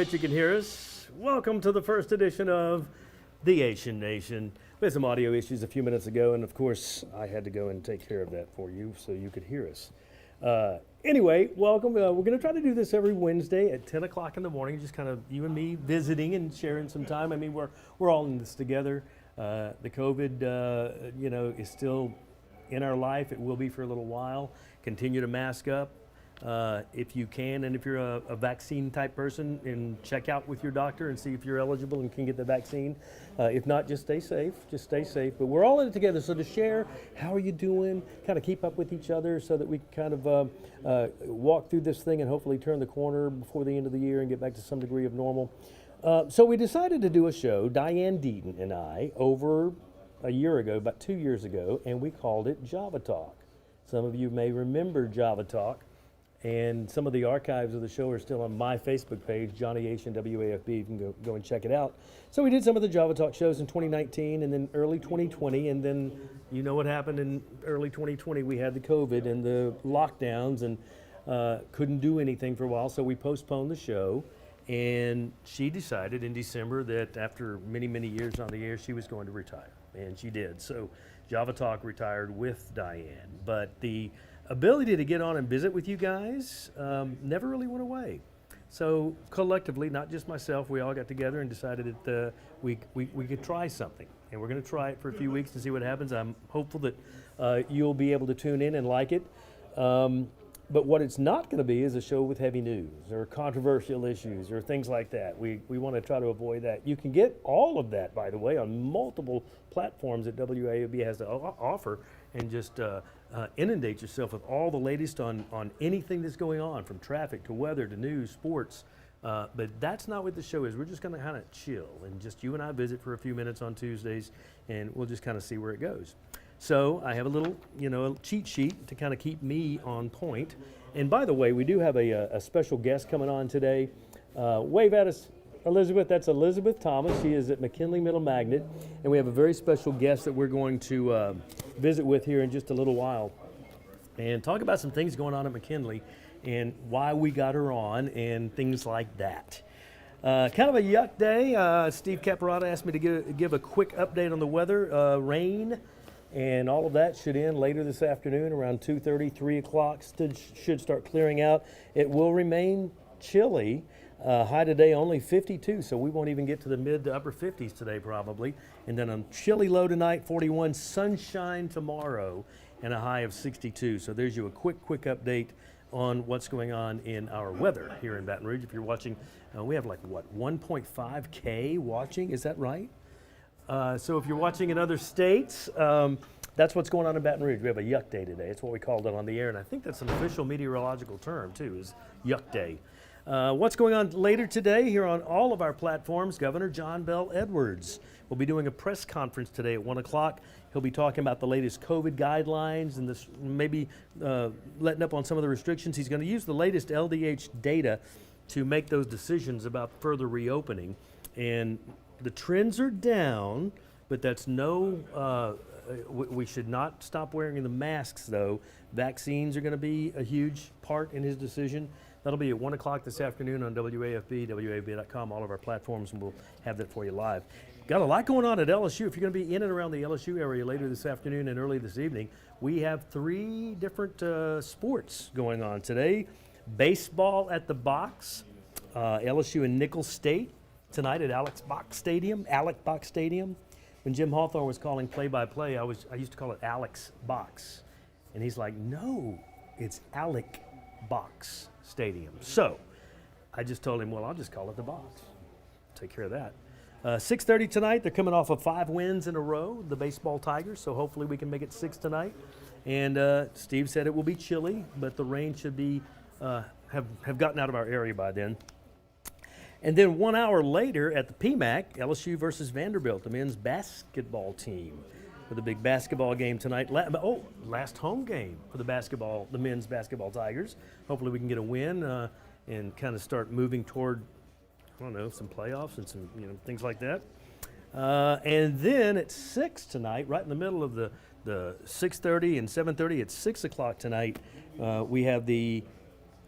bet you can hear us. Welcome to the first edition of the Ahysen Nation. We had some audio issues a few minutes ago, and of course, I had to go and take care of that for you so you could hear us. Anyway, welcome. We're going to try to do this every Wednesday at 10 o'clock in the morning, just kind of you and me visiting and sharing some time. I mean, we're all in this together. The COVID, is still in our life. It will be for a little while. Continue to mask up. If you can, and if you're a vaccine type person, and check out with your doctor and see if you're eligible and can get the vaccine. If not, just stay safe. But we're all in it together, so to share how are you doing, kind of keep up with each other so that we can kind of walk through this thing and hopefully turn the corner before the end of the year and get back to some degree of normal. So we decided to do a show, Diane Deaton and I, over a year ago, about 2 years ago, and we called it Java Talk. Some of you may remember Java Talk. And some of the archives of the show are still on my Facebook page, Johnny Ahysen, WAFB. You can go and check it out. So we did some of the Java Talk shows in 2019 and then early 2020. And then you know what happened in early 2020. We had the COVID and the lockdowns and couldn't do anything for a while. So we postponed the show. And she decided in December that after many, many years on the air, she was going to retire. And she did. So Java Talk retired with Diane. But the ability to get on and visit with you guys never really went away. So collectively, not just myself, we all got together and decided that we could try something. And we're going to try it for a few weeks to see what happens. I'm hopeful that you'll be able to tune in and like it. But what it's not going to be is a show with heavy news or controversial issues or things like that. We want to try to avoid that. You can get all of that, by the way, on multiple platforms that WAFB has to offer, and just inundate yourself with all the latest on anything that's going on, from traffic to weather to news, sports. But that's not what the show is. We're just going to kind of chill and just you and I visit for a few minutes on Tuesdays, and we'll just kind of see where it goes. So I have a little, a cheat sheet to kind of keep me on point. And by the way, we do have a special guest coming on today. Wave at us, Elizabeth. That's Elizabeth Thomas. She is at McKinley Middle Magnet. And we have a very special guest that we're going to visit with here in just a little while and talk about some things going on at McKinley and why we got her on and things like that. Kind of a yuck day. Steve Caparata asked me to give a quick update on the weather. Rain and all of that should end later this afternoon around 2:30, 3 o'clock. Should start clearing out. It will remain chilly. High today only 52, so we won't even get to the mid to upper 50s today probably. And then a chilly low tonight, 41, sunshine tomorrow, and a high of 62. So there's you a quick update on what's going on in our weather here in Baton Rouge. If you're watching, we have 1.5K watching, is that right? So if you're watching in other states, that's what's going on in Baton Rouge. We have a yuck day today. It's what we called it on the air, and I think that's an official meteorological term too, is yuck day. What's going on later today here on all of our platforms? Governor John Bel Edwards will be doing a press conference today at 1 o'clock. He'll be talking about the latest COVID guidelines and this maybe letting up on some of the restrictions. He's going to use the latest LDH data to make those decisions about further reopening. And the trends are down, but that's we should not stop wearing the masks though. Vaccines are going to be a huge part in his decision. That'll be at 1 o'clock this afternoon on WAFB, WAFB.com, all of our platforms, and we'll have that for you live. Got a lot going on at LSU. If you're going to be in and around the LSU area later this afternoon and early this evening, we have 3 different sports going on today. Baseball at the Box, LSU and Nicholls State tonight at Alec Box Stadium. When Jim Hawthorne was calling play-by-play, I used to call it Alex Box. And he's like, no, it's Alec Box Stadium. So I just told him, well, I'll just call it the Box. Take care of that. 6:30 tonight. They're coming off of 5 wins in a row, the baseball Tigers. So hopefully we can make it 6 tonight. And Steve said it will be chilly, but the rain should be have gotten out of our area by then. And then 1 hour later at the PMAC, LSU versus Vanderbilt, the men's basketball team, for the big basketball game tonight. Last home game for the men's basketball Tigers. Hopefully we can get a win and kind of start moving toward, some playoffs and some things like that. And then at 6 tonight, right in the middle of the 6:30 and 7:30, at 6 o'clock tonight, we have the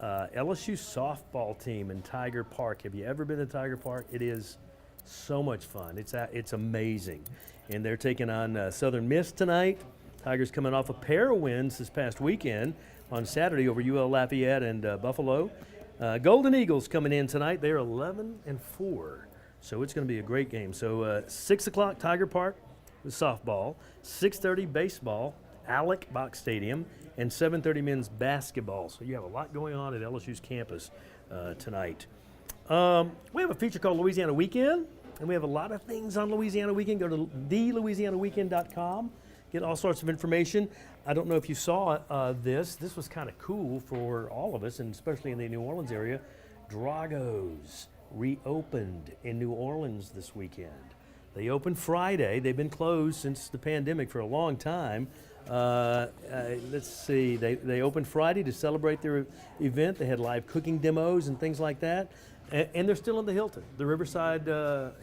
LSU softball team in Tiger Park. Have you ever been to Tiger Park? It is so much fun. It's amazing. And they're taking on Southern Miss tonight. Tigers coming off a pair of wins this past weekend on Saturday over UL Lafayette and Buffalo. Golden Eagles coming in tonight. They're 11-4. So it's going to be a great game. So 6 o'clock Tiger Park with softball, 6:30 baseball, Alec Box Stadium, and 7:30 men's basketball. So you have a lot going on at LSU's campus tonight. We have a feature called Louisiana Weekend, and we have a lot of things on Louisiana Weekend. Go to thelouisianaweekend.com, get all sorts of information. I don't know if you saw this. This was kind of cool for all of us, and especially in the New Orleans area. Drago's reopened in New Orleans this weekend. They opened Friday. They've been closed since the pandemic for a long time. Let's see, they opened Friday to celebrate their event. They had live cooking demos and things like that. And they're still in the Hilton, the Riverside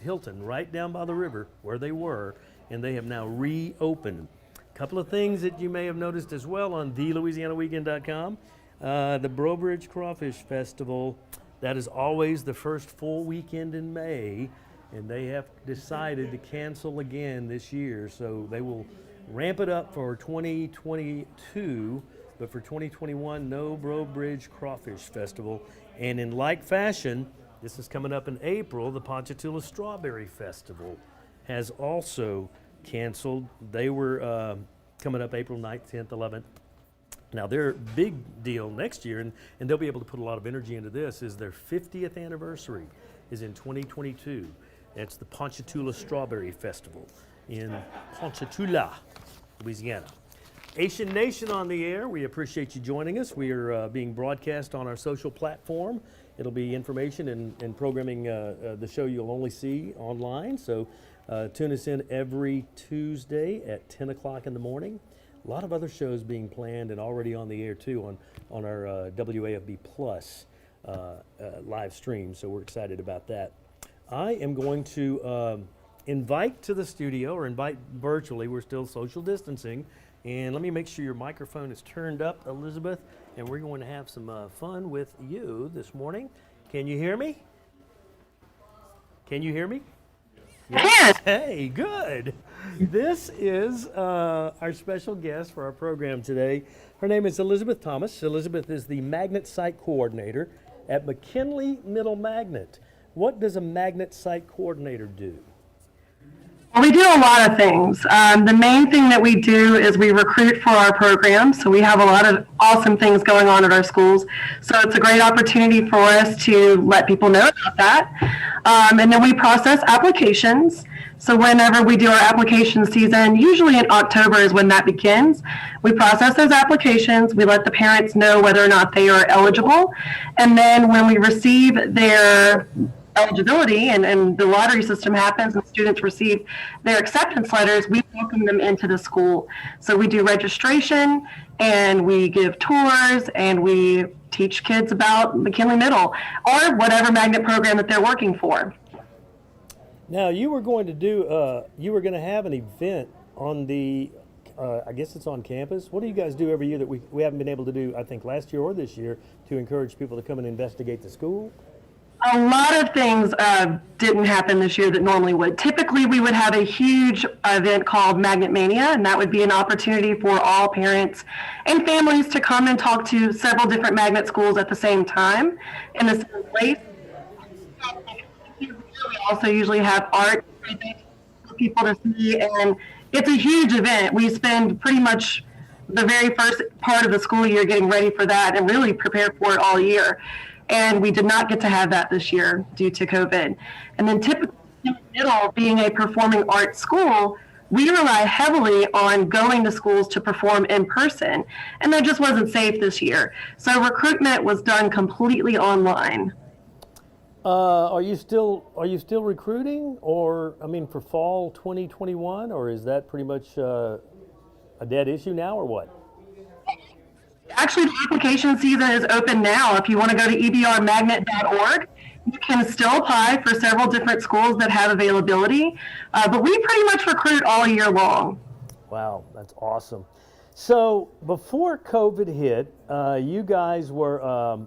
Hilton, right down by the river where they were, and they have now reopened. A couple of things that you may have noticed as well on thelouisianaweekend.com. The Brobridge Crawfish Festival, that is always the first full weekend in May, and they have decided to cancel again this year, so they will ramp it up for 2022, but for 2021, no Brobridge Crawfish Festival. And in like fashion, this is coming up in April, the Ponchatoula Strawberry Festival has also canceled. They were coming up April 9th, 10th, 11th. Now their big deal next year, and they'll be able to put a lot of energy into this, is their 50th anniversary is in 2022. It's the Ponchatoula Strawberry Festival in Ponchatoula, Louisiana. Ahysen Nation on the air. We appreciate you joining us. We are being broadcast on our social platform. It'll be information and programming the show you'll only see online. So tune us in every Tuesday at 10 o'clock in the morning. A lot of other shows being planned and already on the air too on our WAFB Plus live stream. So we're excited about that. I am going to invite to the studio, or invite virtually, we're still social distancing, and let me make sure your microphone is turned up, Elizabeth, and we're going to have some fun with you this morning. Can you hear me? Can you hear me? Yes. Hey, good. This is our special guest for our program today. Her name is Elizabeth Thomas. Elizabeth is the Magnet Site Coordinator at McKinley Middle Magnet. What does a magnet site coordinator do? Well, we do a lot of things. The main thing that we do is we recruit for our programs. So we have a lot of awesome things going on at our schools. So it's a great opportunity for us to let people know about that. And then we process applications. So whenever we do our application season, usually in October is when that begins. We process those applications. We let the parents know whether or not they are eligible. And then when we receive their eligibility and the lottery system happens and students receive their acceptance letters, we welcome them into the school. So we do registration and we give tours and we teach kids about McKinley Middle or whatever magnet program that they're working for. Now you were going to have an event on the, I guess it's on campus. What do you guys do every year that we haven't been able to do, I think last year or this year, to encourage people to come and investigate the school? A lot of things didn't happen this year that normally would. Typically, we would have a huge event called Magnet Mania, and that would be an opportunity for all parents and families to come and talk to several different magnet schools at the same time in the same place. We also usually have art for people to see, and it's a huge event. We spend pretty much the very first part of the school year getting ready for that and really prepare for it all year. And we did not get to have that this year due to COVID. And then typically, Middle being a performing arts school, we rely heavily on going to schools to perform in person. And that just wasn't safe this year. So recruitment was done completely online. Are you still recruiting, or for fall 2021, or is that pretty much a dead issue now, or what? Actually, the application season is open now. If you want to go to ebrmagnet.org, you can still apply for several different schools that have availability. But we pretty much recruit all year long. Wow, that's awesome. So before COVID hit, you guys were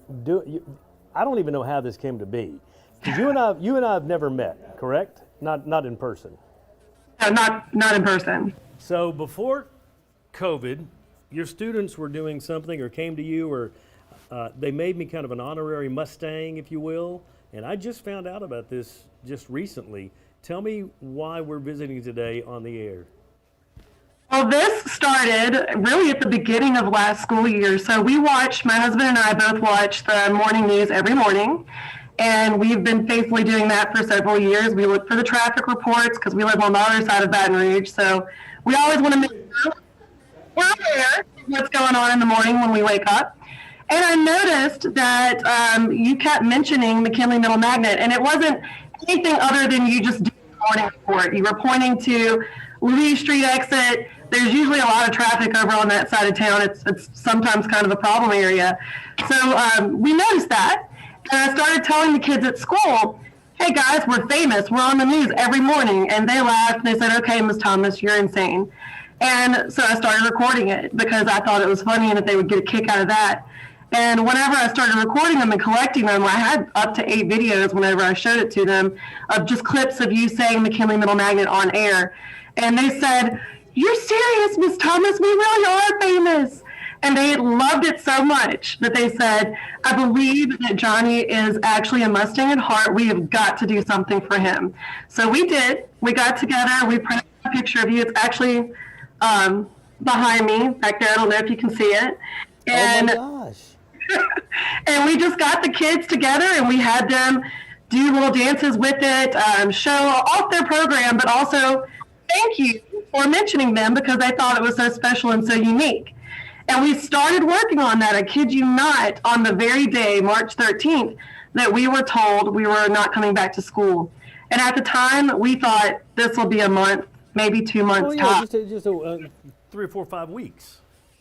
I don't even know how this came to be. 'Cause you and I have never met, correct? Not in person. No, not in person. So before COVID, your students were doing something or came to you, or they made me kind of an honorary Mustang, if you will. And I just found out about this just recently. Tell me why we're visiting today on the air. Well, this started really at the beginning of last school year. So my husband and I both watch the morning news every morning. And we've been faithfully doing that for several years. We look for the traffic reports because we live on the other side of Baton Rouge. So we always want to make sure we're aware of what's going on in the morning when we wake up. And I noticed that you kept mentioning McKinley Middle Magnet, and it wasn't anything other than you just doing the morning report. You were pointing to Louise Street exit. There's usually a lot of traffic over on that side of town. It's sometimes kind of a problem area. So we noticed that, and I started telling the kids at school, hey guys, we're famous. We're on the news every morning. And they laughed, and they said, okay, Ms. Thomas, you're insane. And so I started recording it because I thought it was funny and that they would get a kick out of that. And whenever I started recording them and collecting them, I had up to 8 videos whenever I showed it to them of just clips of you saying McKinley Middle Magnet on air. And they said, you're serious, Miss Thomas, we really are famous. And they loved it so much that they said, I believe that Johnny is actually a Mustang at heart. We have got to do something for him. So we did. We got together. We printed a picture of you. It's actually behind me back there. I don't know if you can see it. And, oh my gosh. and we just got the kids together and we had them do little dances with it, show off their program, but also thank you for mentioning them because I thought it was so special and so unique. And we started working on that, I kid you not, on the very day, March 13th, that we were told we were not coming back to school. And at the time, we thought this will be a month, maybe 2 months top. Just 3 or 4 or 5 weeks.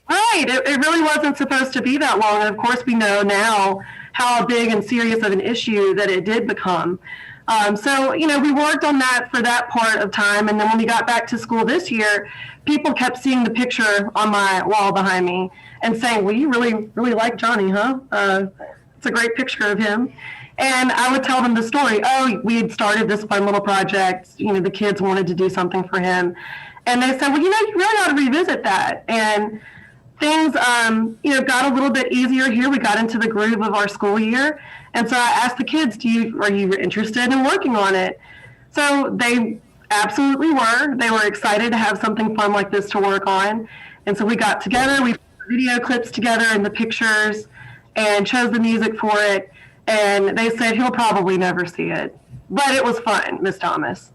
Right. It really wasn't supposed to be that long. And of course, we know now how big and serious of an issue that it did become. So, we worked on that for that part of time. And then when we got back to school this year, people kept seeing the picture on my wall behind me and saying, well, you really, really like Johnny, huh? It's a great picture of him. And I would tell them the story. Oh, we had started this fun little project. The kids wanted to do something for him. And they said, well, you really ought to revisit that. And things, got a little bit easier here. We got into the groove of our school year. And so I asked the kids, are you interested in working on it? So they absolutely were. They were excited to have something fun like this to work on. And so we got together, we put video clips together and the pictures and chose the music for it. And they said he'll probably never see it. But it was fun, Miss Thomas.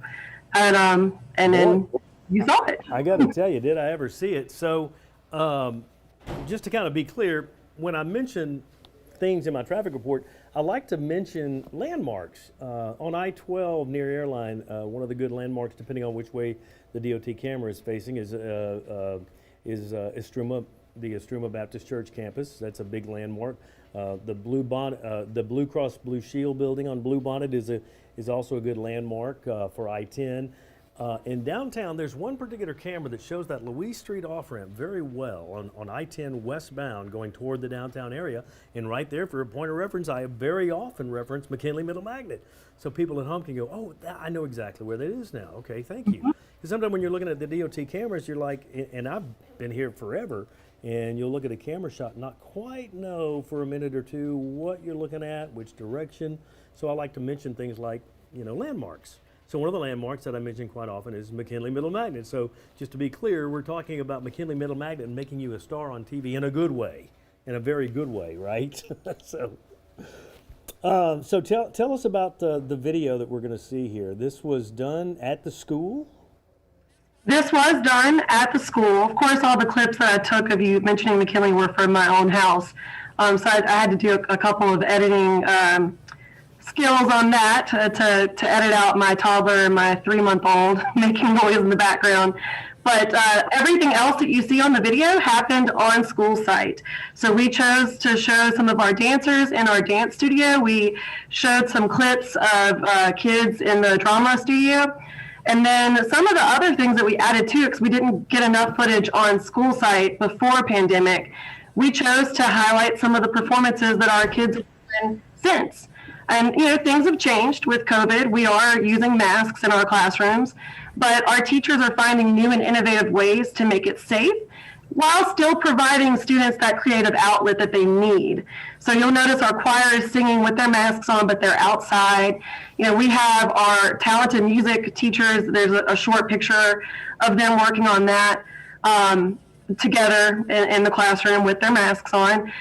And then you saw it. I got to tell you, did I ever see it? So just to kind of be clear, when I mention things in my traffic report, I like to mention landmarks. On I-12 near Airline, one of the good landmarks, depending on which way the DOT camera is facing, is Estruma, the Estruma Baptist Church campus. That's a big landmark. The Blue Cross Blue Shield building on Blue Bonnet is also a good landmark for I-10. In downtown, there's one particular camera that shows that Louise Street off-ramp very well on I-10 westbound going toward the downtown area. And right there, for a point of reference, I very often reference McKinley Middle Magnet. So people at home can go, oh, I know exactly where that is now. Okay, thank you. Because sometimes when you're looking at the DOT cameras, you're like, and I've been here forever, and you'll look at a camera shot and not quite know for a minute or two what you're looking at, which direction. So I like to mention things like, landmarks. So one of the landmarks that I mention quite often is McKinley Middle Magnet. So just to be clear, we're talking about McKinley Middle Magnet and making you a star on TV in a good way, in a very good way, right? So tell us about the video that we're going to see here. This was done at the school? This was done at the school. Of course, all the clips that I took of you mentioning McKinley were from my own house. So I had to do a couple of editing skills on that to edit out my toddler and my 3-month-old making noise in the background. But everything else that you see on the video happened on school site. So we chose to show some of our dancers in our dance studio. We showed some clips of kids in the drama studio. And then some of the other things that we added to it, because we didn't get enough footage on school site before pandemic, we chose to highlight some of the performances that our kids have done since. And, things have changed with COVID. We are using masks in our classrooms, but our teachers are finding new and innovative ways to make it safe while still providing students that creative outlet that they need. So you'll notice our choir is singing with their masks on, but they're outside. We have our talented music teachers. There's a short picture of them working on that together in the classroom with their masks on.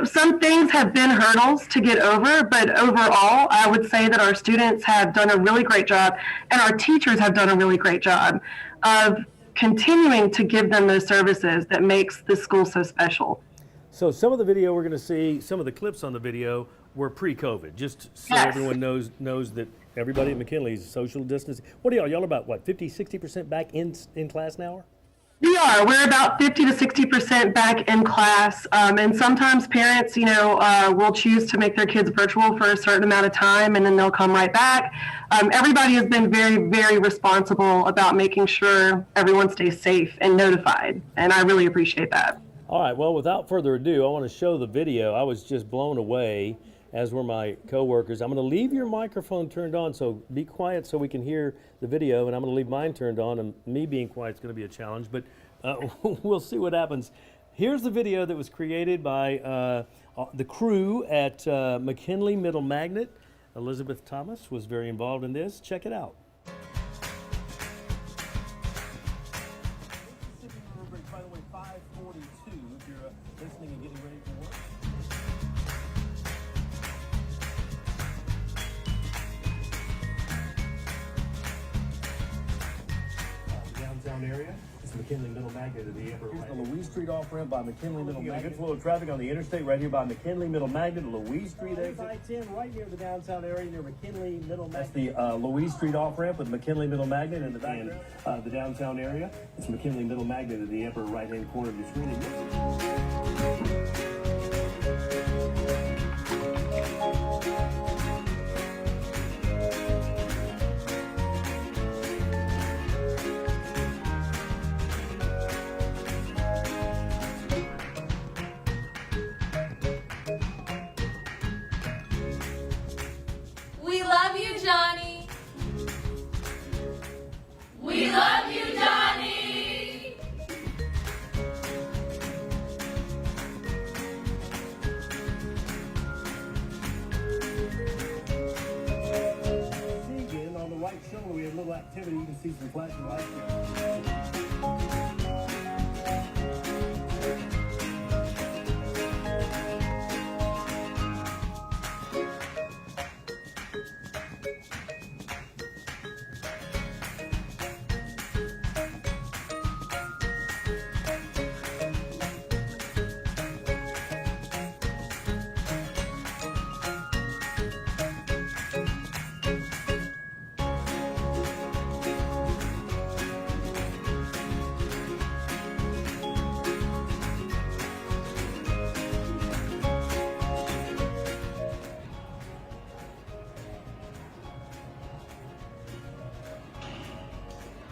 Some things have been hurdles to get over, but overall, I would say that our students have done a really great job, and our teachers have done a really great job of continuing to give them those services that makes the school so special. So some of the video we're going to see, some of the clips on the video were pre-COVID, just so Yes. everyone knows that everybody at McKinley is social distancing. What are y'all about, 50, 60% back in class now? We are. We're about 50 to 60% back in class. And sometimes parents, will choose to make their kids virtual for a certain amount of time, and then they'll come right back. Everybody has been very, very responsible about making sure everyone stays safe and notified. And I really appreciate that. All right, well, without further ado, I want to show the video. I was just blown away, as were my coworkers. I'm going to leave your microphone turned on, so be quiet so we can hear the video, and I'm going to leave mine turned on, and me being quiet is going to be a challenge, but we'll see what happens. Here's the video that was created by the crew at McKinley Middle Magnet. Elizabeth Thomas was very involved in this. Check it out. By the way, 5:42, if you're listening and getting ready for work. Downtown area. It's McKinley Middle Magnet at the upper right. Here's the Louise Street off-ramp by McKinley Middle Magnet. Good flow of traffic on the interstate right here by McKinley Middle Magnet, Louise Street exit. I-10 right near the downtown area near McKinley Middle Magnet. That's the Louise Street off-ramp with McKinley Middle Magnet in the background. The downtown area. It's McKinley Middle Magnet at the upper right-hand corner of your screen. We love you, Johnny. We love you, Johnny. See again on the right shoulder, we have a little activity. You can see some flashing lights here.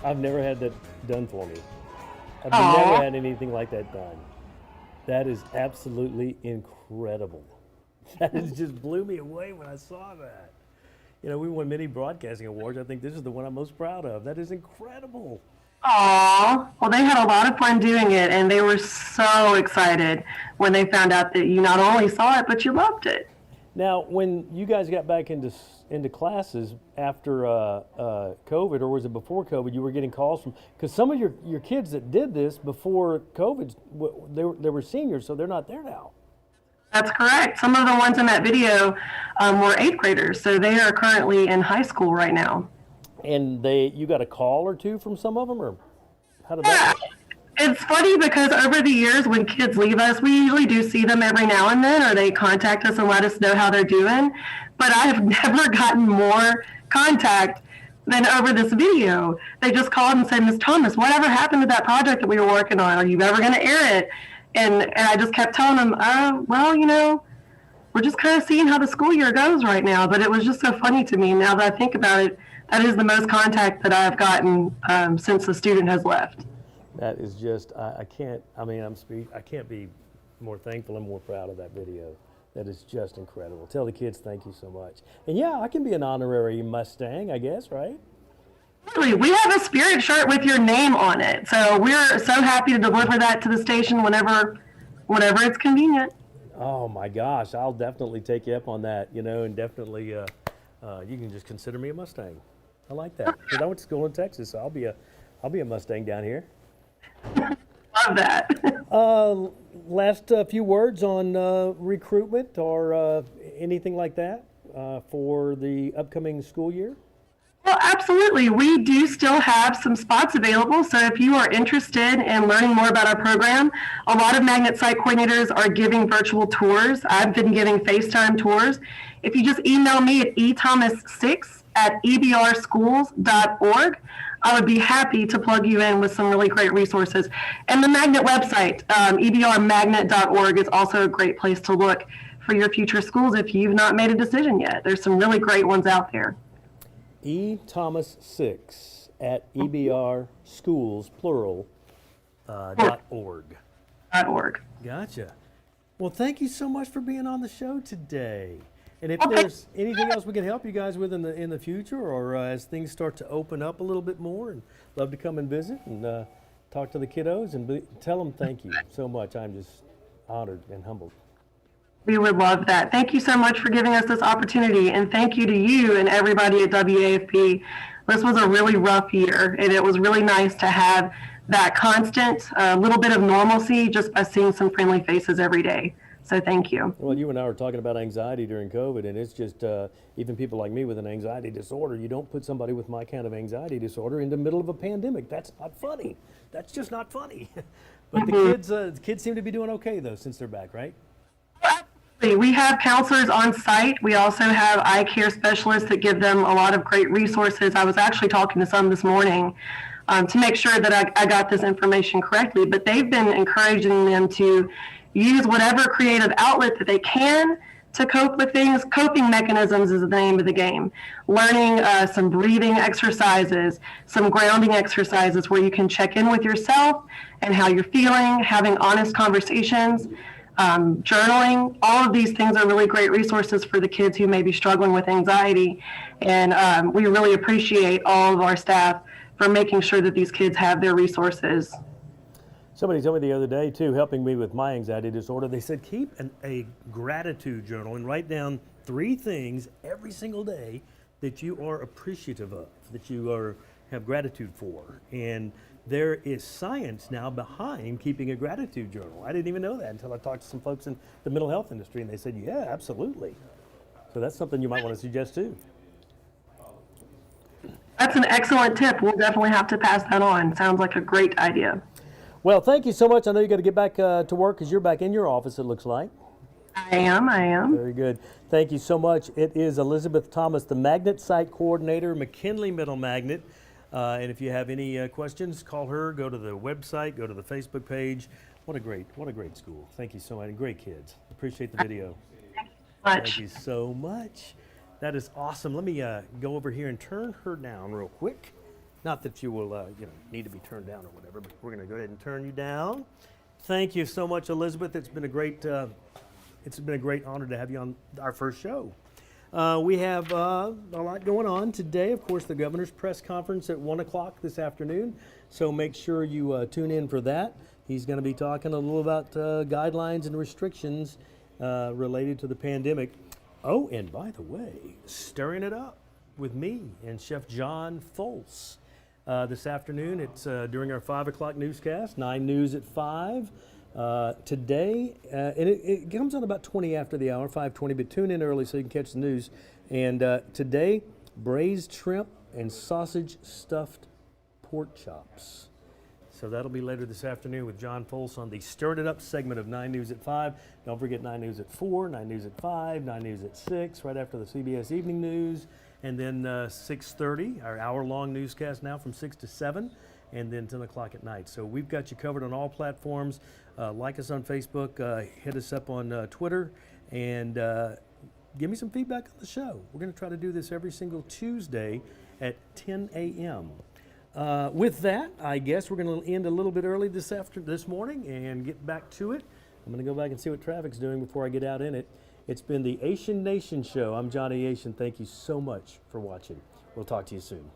I've never had that done for me. I've never had anything like that done. That is absolutely incredible. That just blew me away when I saw that. We won many broadcasting awards. I think this is the one I'm most proud of. That is incredible. Aw, well, they had a lot of fun doing it, and they were so excited when they found out that you not only saw it, but you loved it. Now, when you guys got back into classes after COVID, or was it before COVID, you were getting calls from, because some of your kids that did this before COVID, they were seniors, so they're not there now. That's correct. Some of the ones in that video were 8th graders, so they are currently in high school right now. And you got a call or two from some of them, or how did that work? It's funny because over the years when kids leave us, we usually do see them every now and then, or they contact us and let us know how they're doing. But I have never gotten more contact than over this video. They just called and said, Ms. Thomas, whatever happened to that project that we were working on? Are you ever going to air it? And I just kept telling them, well, we're just kind of seeing how the school year goes right now. But it was just so funny to me now that I think about it. That is the most contact that I've gotten since the student has left. That is just, I can't be more thankful and more proud of that video. That is just incredible. Tell the kids thank you so much. And yeah, I can be an honorary Mustang, I guess, right? Really, we have a Spirit shirt with your name on it. So we're so happy to deliver that to the station whenever it's convenient. Oh my gosh, I'll definitely take you up on that, and definitely you can just consider me a Mustang. I like that. Because I went to school in Texas, so I'll be a Mustang down here. Love that. Last few words on recruitment or anything like that for the upcoming school year? Well, absolutely. We do still have some spots available. So if you are interested in learning more about our program, a lot of magnet site coordinators are giving virtual tours. I've been giving FaceTime tours. If you just email me at ethomas6@ebrschools.org, I would be happy to plug you in with some really great resources. And the magnet website, ebrmagnet.org, is also a great place to look for your future schools if you've not made a decision yet. There's some really great ones out there. ethomas6@ebrschools, plural, .org. .org. Gotcha. Well, thank you so much for being on the show today. And if there's anything else we can help you guys with in the future, or as things start to open up a little bit more, and love to come and visit and talk to the kiddos and tell them thank you so much. I'm just honored and humbled. We would love that. Thank you so much for giving us this opportunity, and thank you to you and everybody at WAFB. This was a really rough year, and it was really nice to have that constant little bit of normalcy just by seeing some friendly faces every day. So thank you. Well, you and I were talking about anxiety during COVID, and it's just even people like me with an anxiety disorder, you don't put somebody with my kind of anxiety disorder in the middle of a pandemic. That's not funny. That's just not funny. But the kids seem to be doing okay, though, since they're back, right? We have counselors on site. We also have eye care specialists that give them a lot of great resources. I was actually talking to some this morning to make sure that I got this information correctly, but they've been encouraging them to use whatever creative outlet that they can to cope with things. Coping mechanisms is the name of the game. Learning some breathing exercises, some grounding exercises where you can check in with yourself and how you're feeling, having honest conversations. Journaling, all of these things are really great resources for the kids who may be struggling with anxiety. And we really appreciate all of our staff for making sure that these kids have their resources. Somebody told me the other day, too, helping me with my anxiety disorder, they said keep a gratitude journal and write down 3 things every single day that you are appreciative of, that you have gratitude for. And there is science now behind keeping a gratitude journal. I didn't even know that until I talked to some folks in the mental health industry, and they said, yeah, absolutely. So that's something you might want to suggest, too. That's an excellent tip. We'll definitely have to pass that on. Sounds like a great idea. Well, thank you so much. I know you got to get back to work because you're back in your office, it looks like. I am. Very good. Thank you so much. It is Elizabeth Thomas, the Magnet Site Coordinator, McKinley Middle Magnet. And if you have any questions, call her, go to the website, go to the Facebook page. What a great school. Thank you so much. And great kids. Appreciate the video. Thank you so much. That is awesome. Let me go over here and turn her down real quick. Not that you will need to be turned down or whatever, but we're going to go ahead and turn you down. Thank you so much, Elizabeth. It's been a great honor to have you on our first show. We have a lot going on today. Of course, the governor's press conference at 1 o'clock this afternoon. So make sure you tune in for that. He's going to be talking a little about guidelines and restrictions related to the pandemic. Oh, and by the way, stirring it up with me and Chef John Folse. This afternoon, it's during our 5 o'clock newscast, 9 News at 5. Today, and it comes on about 20 after the hour, 5:20, but tune in early so you can catch the news. And today, braised shrimp and sausage stuffed pork chops. So that'll be later this afternoon with John Folse on the Stirred It Up segment of 9 News at 5. Don't forget 9 News at 4, 9 News at 5, 9 News at 6, right after the CBS Evening News. And then 6:30, our hour-long newscast now from 6 to 7, and then 10 o'clock at night. So we've got you covered on all platforms. Like us on Facebook, hit us up on Twitter, and give me some feedback on the show. We're going to try to do this every single Tuesday at 10 a.m. With that, I guess we're going to end a little bit early this morning and get back to it. I'm going to go back and see what traffic's doing before I get out in it. It's been the Ahysen Nation show. I'm Johnny Ahysen. Thank you so much for watching. We'll talk to you soon.